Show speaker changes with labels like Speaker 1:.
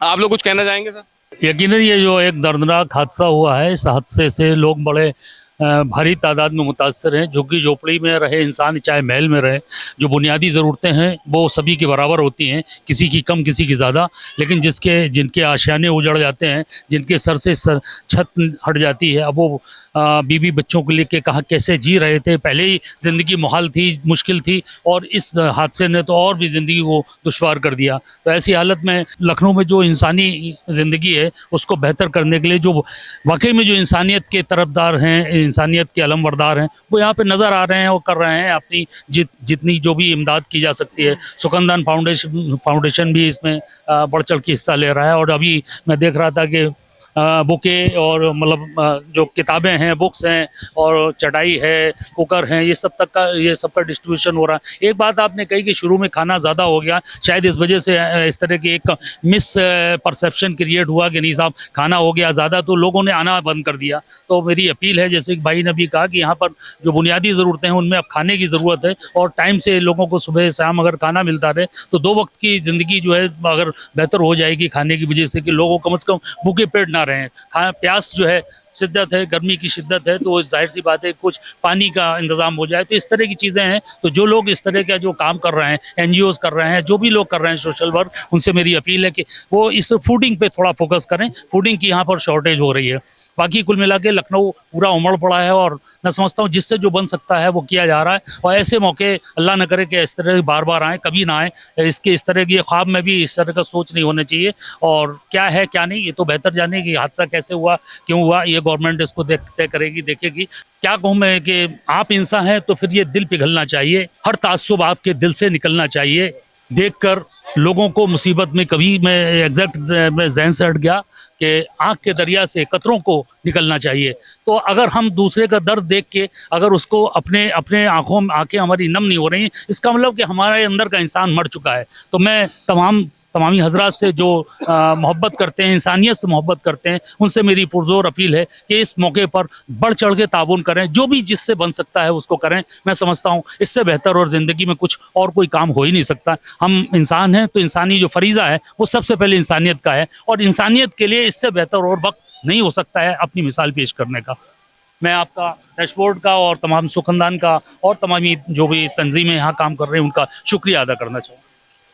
Speaker 1: आप लोग कुछ कहना चाहेंगे सर?
Speaker 2: यकीनन ये जो एक दर्दनाक हादसा हुआ है, इस हादसे से लोग बड़े भारी तादाद में मुतासर हैं। झुग्गी झोपड़ी में रहे इंसान, चाहे महल में रहे, जो बुनियादी ज़रूरतें हैं वो सभी के बराबर होती हैं, किसी की कम किसी की ज़्यादा। लेकिन जिनके आशियाने उजड़ जाते हैं, जिनके सर से छत हट जाती है, अब वो बीवी बच्चों को लेके कहाँ कैसे जी रहे थे। पहले ही ज़िंदगी मुहाल थी, मुश्किल थी, और इस हादसे ने तो और भी ज़िंदगी को दुश्वार कर दिया। तो ऐसी हालत में लखनऊ में जो इंसानी ज़िंदगी है उसको बेहतर करने के लिए जो वाकई में जो इंसानियत के तरफदार हैं, इंसानियत के अलमबरदार हैं, वो यहाँ पे नज़र आ रहे हैं और कर रहे हैं अपनी जितनी जो भी इमदाद की जा सकती है। सुकंदान फाउंडेशन भी इसमें बढ़ चढ़ के हिस्सा ले रहा है। और अभी मैं देख रहा था कि बुके और मतलब जो किताबें हैं, बुक्स हैं और चटाई है, कुकर हैं, ये सब का डिस्ट्रीब्यूशन हो रहा है। एक बात आपने कही कि शुरू में खाना ज़्यादा हो गया, शायद इस वजह से इस तरह की एक मिस परसेप्शन क्रिएट हुआ कि नहीं साहब खाना हो गया ज़्यादा, तो लोगों ने आना बंद कर दिया। तो मेरी अपील है, जैसे कि भाई ने भी कहा, कि यहाँ पर जो बुनियादी ज़रूरतें हैं उनमें अब खाने की ज़रूरत है, और टाइम से लोगों को सुबह शाम अगर खाना मिलता रहे तो दो वक्त की ज़िंदगी जो है अगर बेहतर हो जाएगी खाने की वजह से, कि लोगों को कम से कम भूखे पेट ना रहे हैं। प्यास जो है, शिद्दत है, गर्मी की शिद्दत है, तो जाहिर सी बात है कुछ पानी का इंतजाम हो जाए। तो इस तरह की चीज़ें हैं। तो जो लोग इस तरह का जो काम कर रहे हैं, एनजीओज कर रहे हैं, जो भी लोग कर रहे हैं सोशल वर्क, उनसे मेरी अपील है कि वो इस फूडिंग पे थोड़ा फोकस करें। फूडिंग की यहाँ पर शॉर्टेज हो रही है। बाकी कुल मिला के लखनऊ पूरा उमड़ पड़ा है, और मैं समझता हूँ जिससे जो बन सकता है वो किया जा रहा है। और ऐसे मौके अल्लाह न करे कि इस तरह बार बार आए, कभी ना आए। इस तरह की ख्वाब में भी इस तरह का सोच नहीं होना चाहिए। और क्या है क्या नहीं, ये तो बेहतर जाने कि हादसा कैसे हुआ, क्यों हुआ, ये गवर्नमेंट इसको तय करेगी, देखेगी। क्या कहूँ मैं कि आप इंसान हैं तो फिर ये दिल पिघलना चाहिए, हर ताज्जुब आपके दिल से निकलना चाहिए। देखकर लोगों को मुसीबत में, कभी मैं एग्जैक्ट मैं जहन से हट गया कि आंख के दरिया से कतरों को निकलना चाहिए। तो अगर हम दूसरे का दर्द देख के अगर उसको अपने अपने आंखें हमारी नम नहीं हो रही, इसका मतलब कि हमारे अंदर का इंसान मर चुका है। तो मैं तमामी हजरात से जो मोहब्बत करते हैं, इंसानियत से मोहब्बत करते हैं, उनसे मेरी पुरजोर अपील है कि इस मौके पर बढ़ चढ़ के ताउन करें, जो भी जिससे बन सकता है उसको करें। मैं समझता हूँ इससे बेहतर और ज़िंदगी में कुछ और कोई काम हो ही नहीं सकता। हम इंसान हैं तो इंसानी जो फरीज़ा है वो सबसे पहले इंसानियत का है, और इंसानियत के लिए इससे बेहतर और वक्त नहीं हो सकता है अपनी मिसाल पेश करने का। मैं आपका डैशबोर्ड का और तमाम सुखनदान का और तमामी जो भी तंजीमें यहाँ काम कर रहे हैं उनका शुक्रिया अदा करना चाहूँगा।